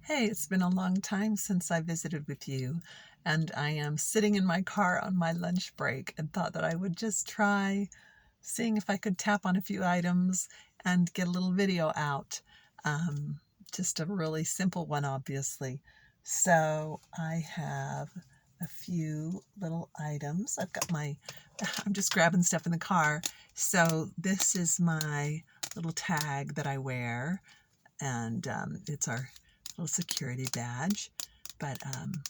Hey, it's been a long time since I visited with you, and I am sitting in my car on my lunch break and thought that I would just try seeing if I could tap on a few items and get a little video out. Um, just a really simple one, obviously. So I have a few little items. I'm just grabbing stuff in the car. So this is my little tag that I wear, and it's our little security badge. But I'm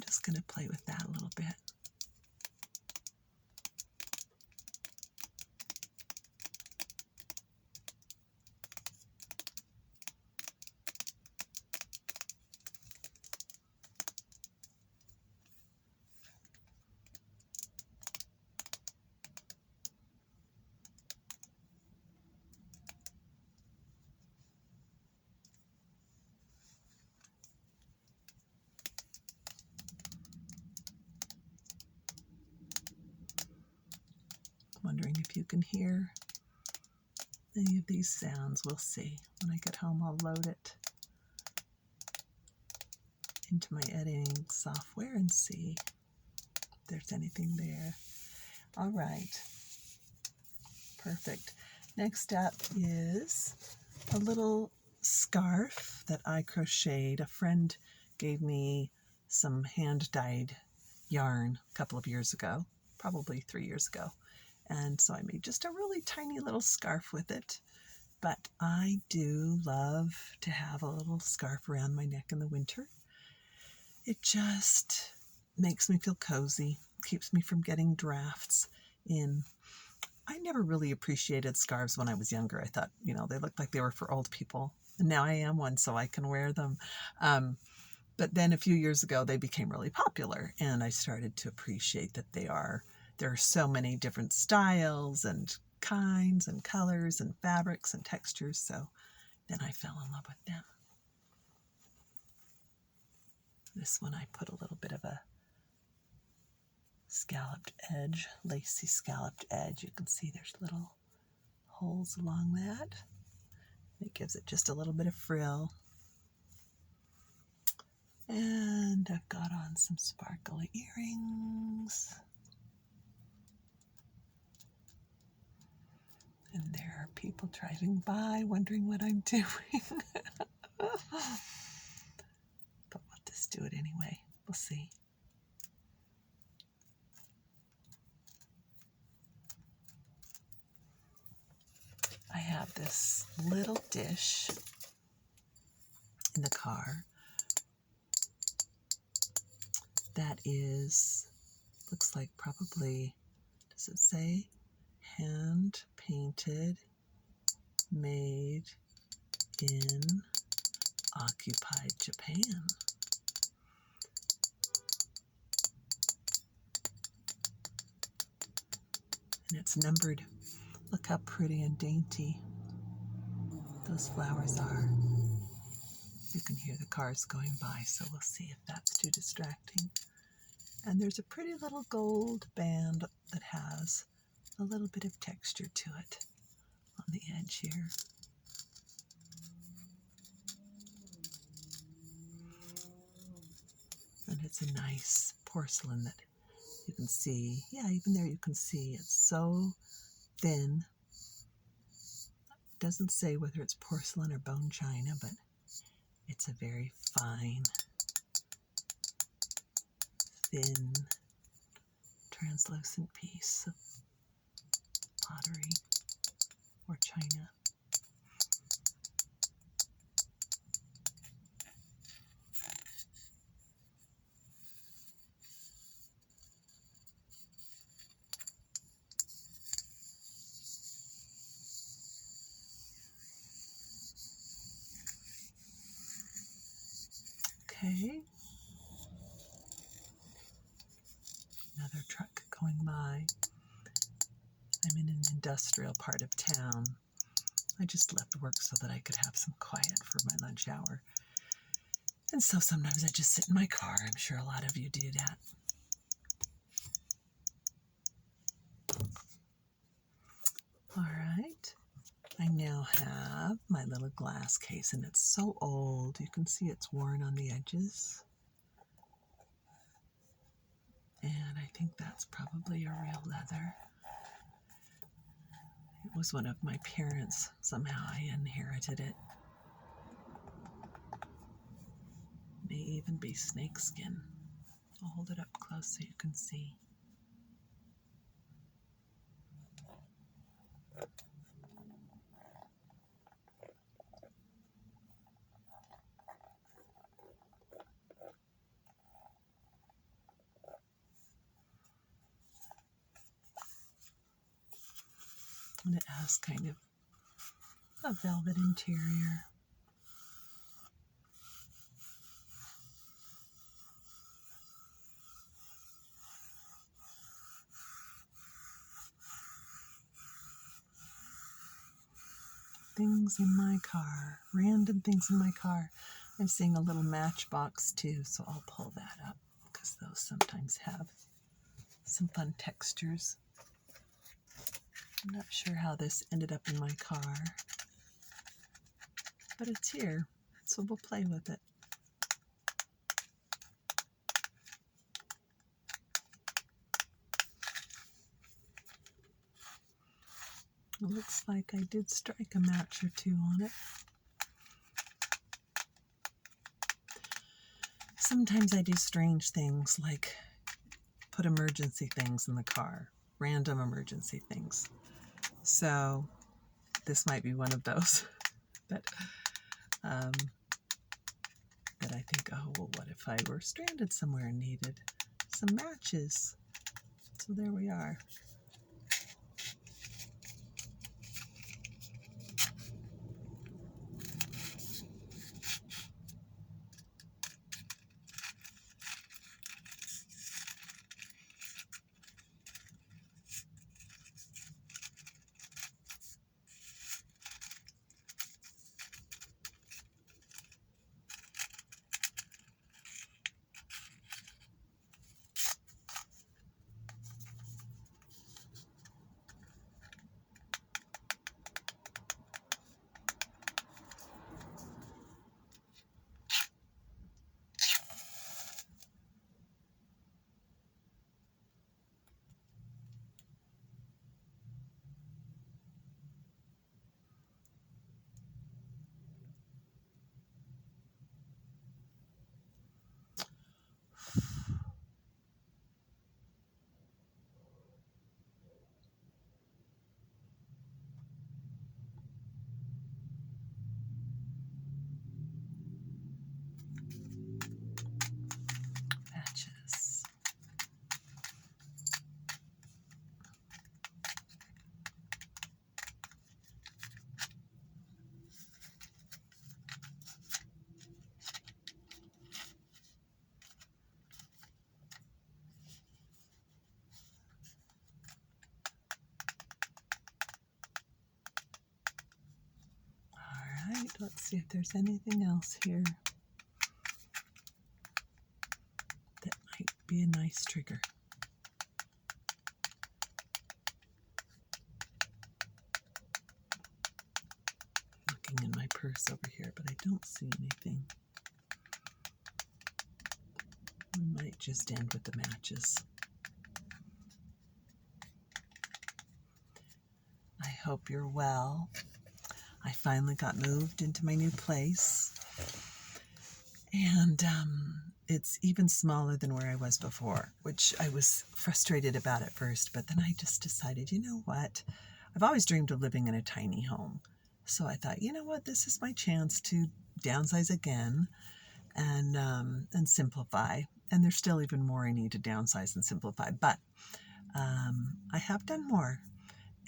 just going to play with that a little bit. Wondering if you can hear any of these sounds. We'll see. When I get home, I'll load it into my editing software and see if there's anything there. All right. Perfect. Next up is a little scarf that I crocheted. A friend gave me some hand-dyed yarn a couple of years ago, probably 3 years ago. And so I made just a really tiny little scarf with it. But I do love to have a little scarf around my neck in the winter. It just makes me feel cozy, keeps me from getting drafts in. I never really appreciated scarves when I was younger. I thought, they looked like they were for old people. And now I am one, so I can wear them. But then a few years ago, they became really popular, and I started to appreciate that there are so many different styles and kinds and colors and fabrics and textures. So then I fell in love with them. This one I put a little bit of a scalloped edge, lacy scalloped edge. You can see there's little holes along that. It gives it just a little bit of frill. And I've got on some sparkly earrings. And there are people driving by wondering what I'm doing. But we'll just do it anyway. We'll see. I have this little dish in the car that looks like probably, does it say? Hand painted, made in occupied Japan. And it's numbered. Look how pretty and dainty those flowers are. You can hear the cars going by, so we'll see if that's too distracting. And there's a pretty little gold band that has a little bit of texture to it on the edge here. And it's a nice porcelain that you can see. Yeah, even there you can see it's so thin. It doesn't say whether it's porcelain or bone china, but it's a very fine, thin, translucent piece of pottery or china. Okay. Another truck going by. I'm in an industrial part of town. I just left work so that I could have some quiet for my lunch hour. And so sometimes I just sit in my car. I'm sure a lot of you do that. All right. I now have my little glass case, and it's so old. You can see it's worn on the edges. And I think that's probably a real leather. It was one of my parents. Somehow I inherited it. May even be snakeskin. I'll hold it up close so you can see. And it has kind of a velvet interior. Things in my car, random things in my car. I'm seeing a little matchbox too, so I'll pull that up because those sometimes have some fun textures. I'm not sure how this ended up in my car, but it's here, so we'll play with it. It looks like I did strike a match or two on it. Sometimes I do strange things like put emergency things in the car, random emergency things. So this might be one of those that I think, oh, well, what if I were stranded somewhere and needed some matches? So there we are. Matches. All right, let's see if there's anything else here that might be a nice trigger. Looking in my purse over here, but I don't see anything. We might just end with the matches. I hope you're well. I finally got moved into my new place, and it's even smaller than where I was before, which I was frustrated about at first, but then I just decided, you know what? I've always dreamed of living in a tiny home. So I thought, you know what? This is my chance to downsize again and simplify. And there's still even more I need to downsize and simplify, but I have done more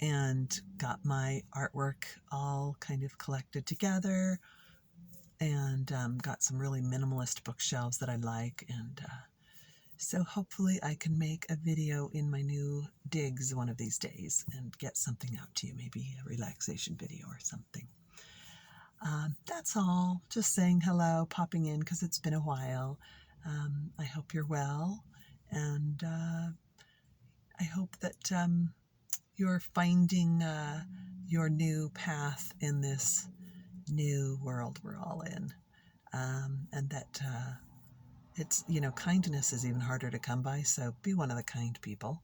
and got my artwork all kind of collected together, and got some really minimalist bookshelves that I like, and so hopefully I can make a video in my new digs one of these days and get something out to you, maybe a relaxation video or something. That's all. Just saying hello, popping in because it's been a while. I hope you're well, and I hope that you're finding your new path in this new world we're all in. And that it's, kindness is even harder to come by. So be one of the kind people,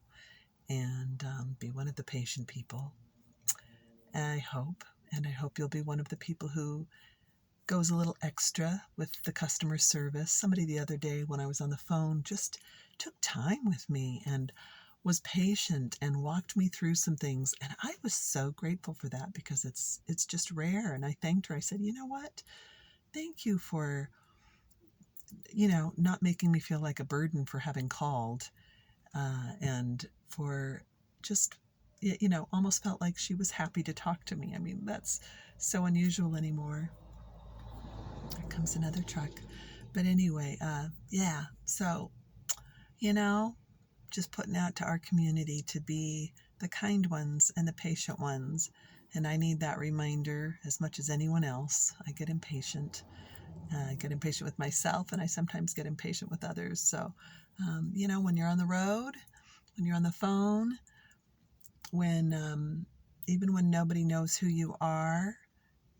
and be one of the patient people. I hope. And I hope you'll be one of the people who goes a little extra with the customer service. Somebody the other day when I was on the phone just took time with me and was patient and walked me through some things. And I was so grateful for that, because it's just rare. And I thanked her. I said, you know what? Thank you for, not making me feel like a burden for having called, and for just, almost felt like she was happy to talk to me. I mean, that's so unusual anymore. There comes another truck. But anyway, yeah, so, just putting out to our community to be the kind ones and the patient ones. And I need that reminder as much as anyone else. I get impatient. I get impatient with myself, and I sometimes get impatient with others. So, when you're on the road, when you're on the phone, when even when nobody knows who you are,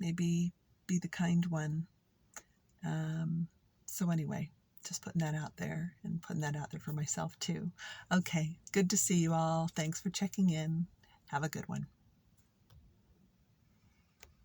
maybe be the kind one. So anyway, just putting that out there, and putting that out there for myself too. Okay, good to see you all. Thanks for checking in. Have a good one.